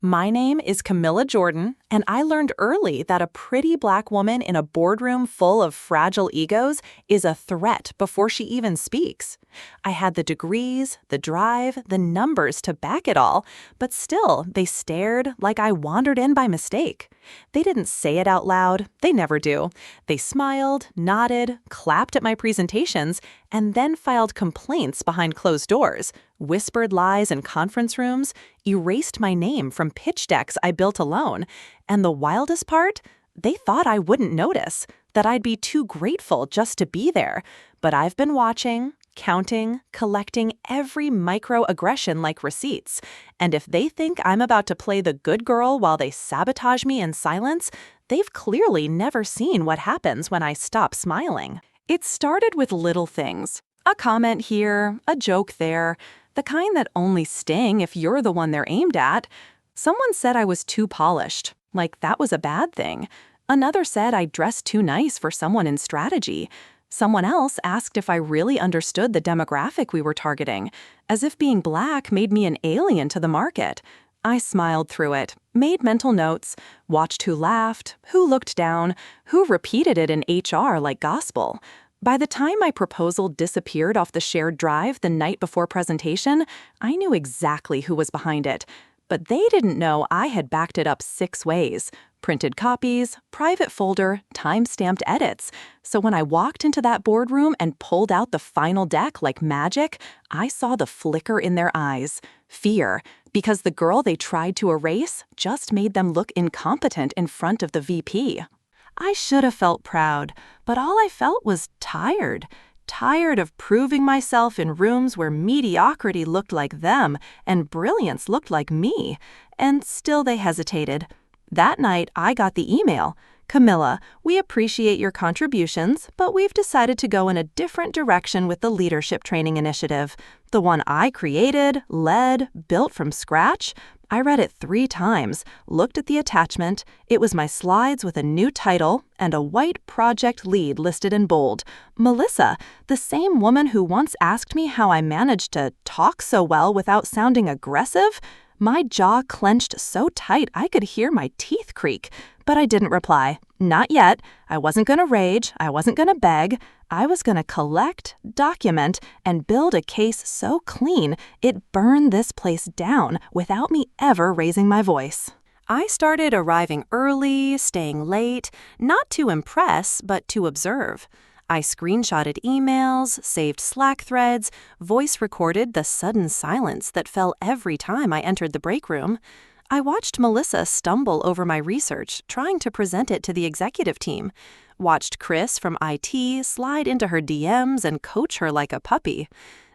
My name is Camilla Jordan, and I learned early that a pretty black woman in a boardroom full of fragile egos is a threat before she even speaks. I had the degrees, the drive, the numbers to back it all, but still, they stared like I wandered in by mistake. They didn't say it out loud, they never do. They smiled, nodded, clapped at my presentations, and then filed complaints behind closed doors, whispered lies in conference rooms, erased my name from pitch decks I built alone. And the wildest part? They thought I wouldn't notice, that I'd be too grateful just to be there. But I've been watching, counting, collecting every microaggression like receipts. And if they think I'm about to play the good girl while they sabotage me in silence, they've clearly never seen what happens when I stop smiling. It started with little things. A comment here, a joke there, the kind that only sting if you're the one they're aimed at. Someone said I was too polished, like that was a bad thing. Another said I dressed too nice for someone in strategy. Someone else asked if I really understood the demographic we were targeting, as if being black made me an alien to the market. I smiled through it, made mental notes, watched who laughed, who looked down, who repeated it in HR like gospel. By the time my proposal disappeared off the shared drive the night before presentation, I knew exactly who was behind it. But they didn't know I had backed it up 6 ways. Printed copies, private folder, time-stamped edits. So when I walked into that boardroom and pulled out the final deck like magic, I saw the flicker in their eyes. Fear, because the girl they tried to erase just made them look incompetent in front of the VP. I should have felt proud, but all I felt was tired. Tired of proving myself in rooms where mediocrity looked like them and brilliance looked like me. And still they hesitated. That night, I got the email. Camilla, we appreciate your contributions, but we've decided to go in a different direction with the leadership training initiative. The one I created, led, built from scratch. I read it 3 times, looked at the attachment. It was my slides with a new title and a white project lead listed in bold. Melissa, the same woman who once asked me how I managed to talk so well without sounding aggressive. My jaw clenched so tight I could hear my teeth creak, but I didn't reply. Not yet. I wasn't going to rage. I wasn't going to beg. I was going to collect, document, and build a case so clean it burned this place down without me ever raising my voice. I started arriving early, staying late, not to impress, but to observe. I screenshotted emails, saved Slack threads, voice recorded the sudden silence that fell every time I entered the break room. I watched Melissa stumble over my research, trying to present it to the executive team. Watched Chris from IT slide into her DMs and coach her like a puppy.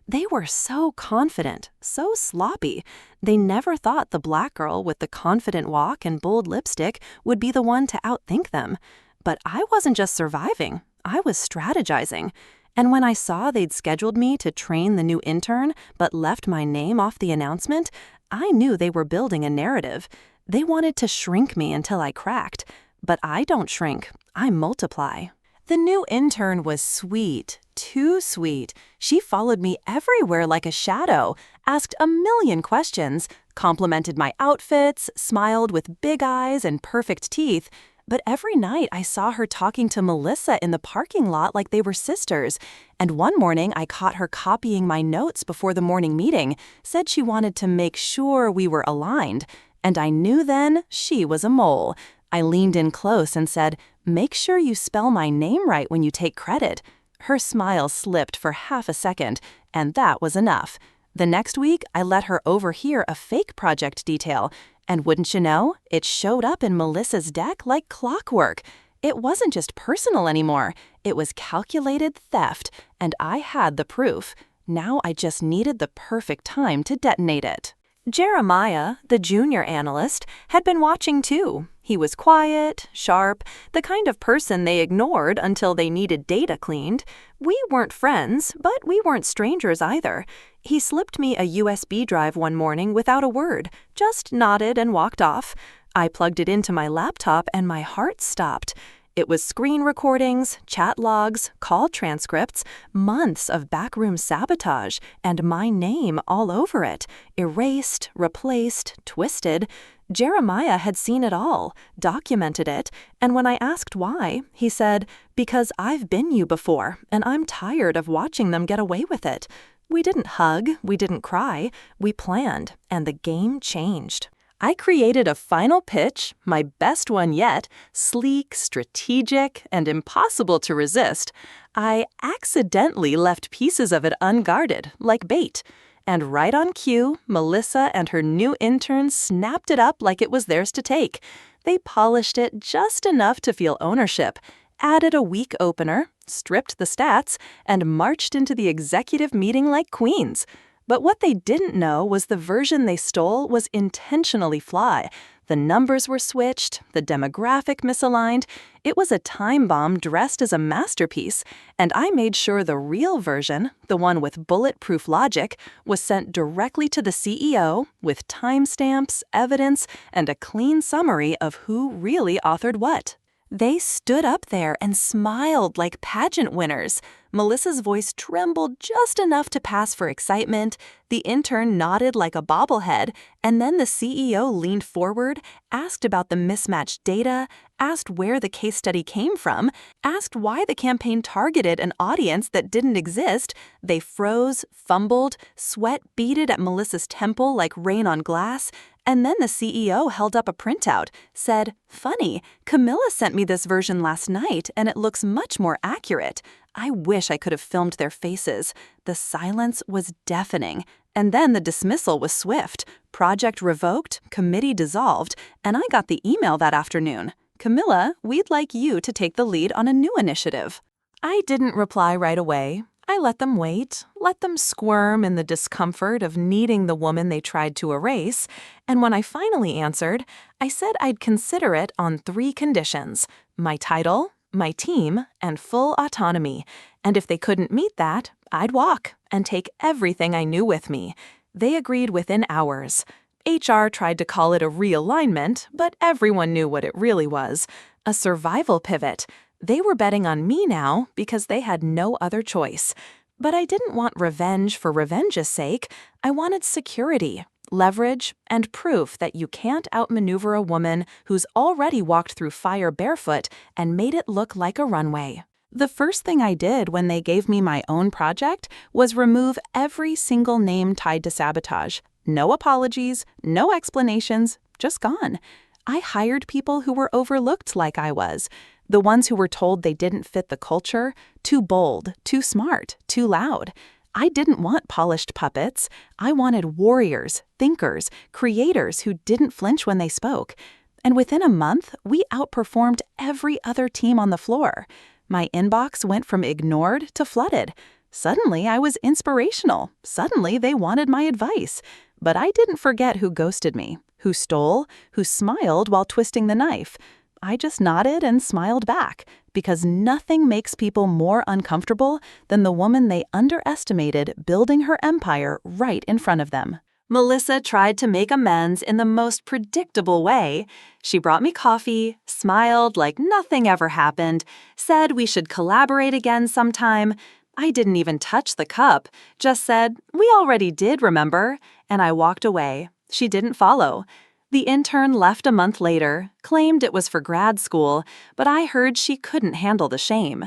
They were so confident, so sloppy. They never thought the black girl with the confident walk and bold lipstick would be the one to outthink them. But I wasn't just surviving, I was strategizing. And when I saw they'd scheduled me to train the new intern but left my name off the announcement, I knew they were building a narrative. They wanted to shrink me until I cracked. But I don't shrink, I multiply. The new intern was sweet, too sweet. She followed me everywhere like a shadow, asked a million questions, complimented my outfits, smiled with big eyes and perfect teeth. But every night I saw her talking to Melissa in the parking lot like they were sisters. And one morning I caught her copying my notes before the morning meeting, said she wanted to make sure we were aligned. And I knew then she was a mole. I leaned in close and said, "Make sure you spell my name right when you take credit." Her smile slipped for half a second, and that was enough. The next week, I let her overhear a fake project detail. And wouldn't you know, it showed up in Melissa's deck like clockwork. It wasn't just personal anymore. It was calculated theft, and I had the proof. Now I just needed the perfect time to detonate it. Jeremiah, the junior analyst, had been watching too. He was quiet, sharp, the kind of person they ignored until they needed data cleaned. We weren't friends, but we weren't strangers either. He slipped me a USB drive one morning without a word, just nodded and walked off. I plugged it into my laptop and my heart stopped. It was screen recordings, chat logs, call transcripts, months of backroom sabotage, and my name all over it. Erased, replaced, twisted. Jeremiah had seen it all, documented it, and when I asked why, he said, "Because I've been you before, and I'm tired of watching them get away with it." We didn't hug, we didn't cry, we planned, and the game changed. I created a final pitch, my best one yet, sleek, strategic, and impossible to resist. I accidentally left pieces of it unguarded, like bait. And right on cue, Melissa and her new intern snapped it up like it was theirs to take. They polished it just enough to feel ownership, added a weak opener, stripped the stats, and marched into the executive meeting like queens. But what they didn't know was the version they stole was intentionally flawed. The numbers were switched, the demographic misaligned. It was a time bomb dressed as a masterpiece, and I made sure the real version, the one with bulletproof logic, was sent directly to the CEO with timestamps, evidence, and a clean summary of who really authored what. They stood up there and smiled like pageant winners. Melissa's voice trembled just enough to pass for excitement, the intern nodded like a bobblehead, and then the CEO leaned forward, asked about the mismatched data, asked where the case study came from, asked why the campaign targeted an audience that didn't exist. They froze, fumbled, sweat beaded at Melissa's temple like rain on glass, and then the CEO held up a printout, said, "Funny, Camilla sent me this version last night, and it looks much more accurate." I wish I could have filmed their faces. The silence was deafening, and then the dismissal was swift. Project revoked, committee dissolved, and I got the email that afternoon. "Camilla, we'd like you to take the lead on a new initiative." I didn't reply right away. I let them wait, let them squirm in the discomfort of needing the woman they tried to erase, and when I finally answered, I said I'd consider it on 3 conditions: my title, my team, and full autonomy, and if they couldn't meet that, I'd walk and take everything I knew with me. They agreed within hours. HR tried to call it a realignment, but everyone knew what it really was: a survival pivot. They were betting on me now because they had no other choice. But I didn't want revenge for revenge's sake. I wanted security, leverage, and proof that you can't outmaneuver a woman who's already walked through fire barefoot and made it look like a runway. The first thing I did when they gave me my own project was remove every single name tied to sabotage. No apologies, no explanations, just gone. I hired people who were overlooked like I was. The ones who were told they didn't fit the culture, too bold, too smart, too loud. I didn't want polished puppets. I wanted warriors, thinkers, creators who didn't flinch when they spoke. And within a month, we outperformed every other team on the floor. My inbox went from ignored to flooded. Suddenly, I was inspirational. Suddenly, they wanted my advice. But I didn't forget who ghosted me, who stole, who smiled while twisting the knife. I just nodded and smiled back, because nothing makes people more uncomfortable than the woman they underestimated building her empire right in front of them. Melissa tried to make amends in the most predictable way. She brought me coffee, smiled like nothing ever happened, said we should collaborate again sometime. I didn't even touch the cup, just said, "We already did, remember?" And I walked away. She didn't follow. The intern left a month later, claimed it was for grad school, but I heard she couldn't handle the shame.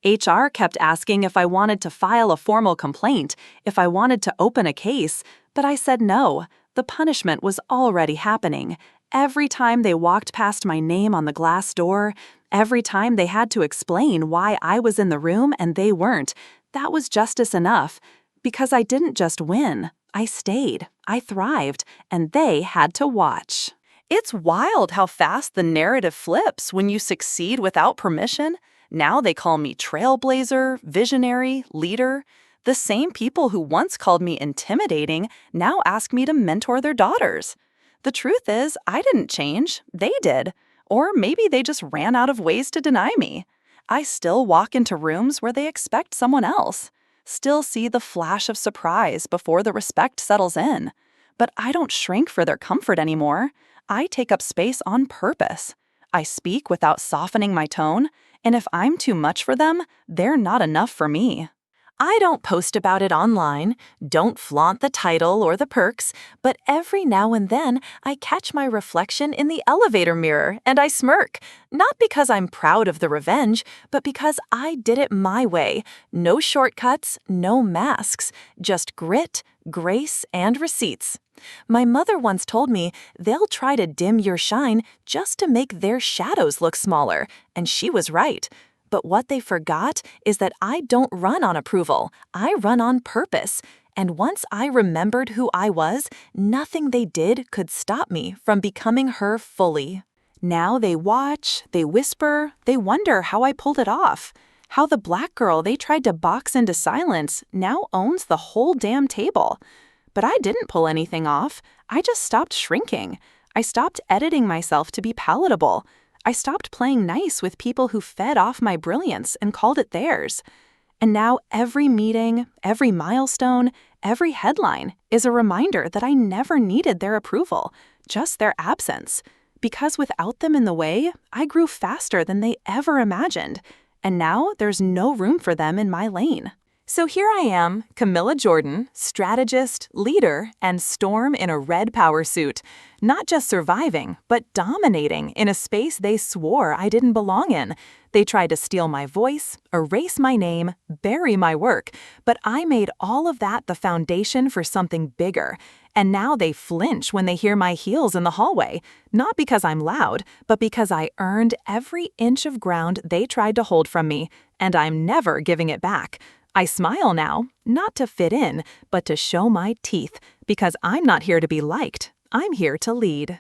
HR kept asking if I wanted to file a formal complaint, if I wanted to open a case, but I said no. The punishment was already happening. Every time they walked past my name on the glass door, every time they had to explain why I was in the room and they weren't, that was justice enough. Because I didn't just win. I stayed, I thrived, and they had to watch. It's wild how fast the narrative flips when you succeed without permission. Now they call me trailblazer, visionary, leader. The same people who once called me intimidating now ask me to mentor their daughters. The truth is, I didn't change, they did. Or maybe they just ran out of ways to deny me. I still walk into rooms where they expect someone else. Still see the flash of surprise before the respect settles in. But I don't shrink for their comfort anymore. I take up space on purpose. I speak without softening my tone, and if I'm too much for them, they're not enough for me. I don't post about it online, don't flaunt the title or the perks, but every now and then I catch my reflection in the elevator mirror and I smirk. Not because I'm proud of the revenge, but because I did it my way. No shortcuts, no masks, just grit, grace, and receipts. My mother once told me they'll try to dim your shine just to make their shadows look smaller, and she was right. But what they forgot is that I don't run on approval. I run on purpose. And once I remembered who I was, nothing they did could stop me from becoming her fully. Now they watch, they whisper, they wonder how I pulled it off. How the black girl they tried to box into silence now owns the whole damn table. But I didn't pull anything off. I just stopped shrinking. I stopped editing myself to be palatable. I stopped playing nice with people who fed off my brilliance and called it theirs. And now every meeting, every milestone, every headline is a reminder that I never needed their approval, just their absence. Because without them in the way, I grew faster than they ever imagined. And now there's no room for them in my lane. So here I am, Camilla Jordan, strategist, leader, and storm in a red power suit. Not just surviving, but dominating in a space they swore I didn't belong in. They tried to steal my voice, erase my name, bury my work, but I made all of that the foundation for something bigger. And now they flinch when they hear my heels in the hallway, not because I'm loud, but because I earned every inch of ground they tried to hold from me, and I'm never giving it back. I smile now, not to fit in, but to show my teeth, because I'm not here to be liked. I'm here to lead.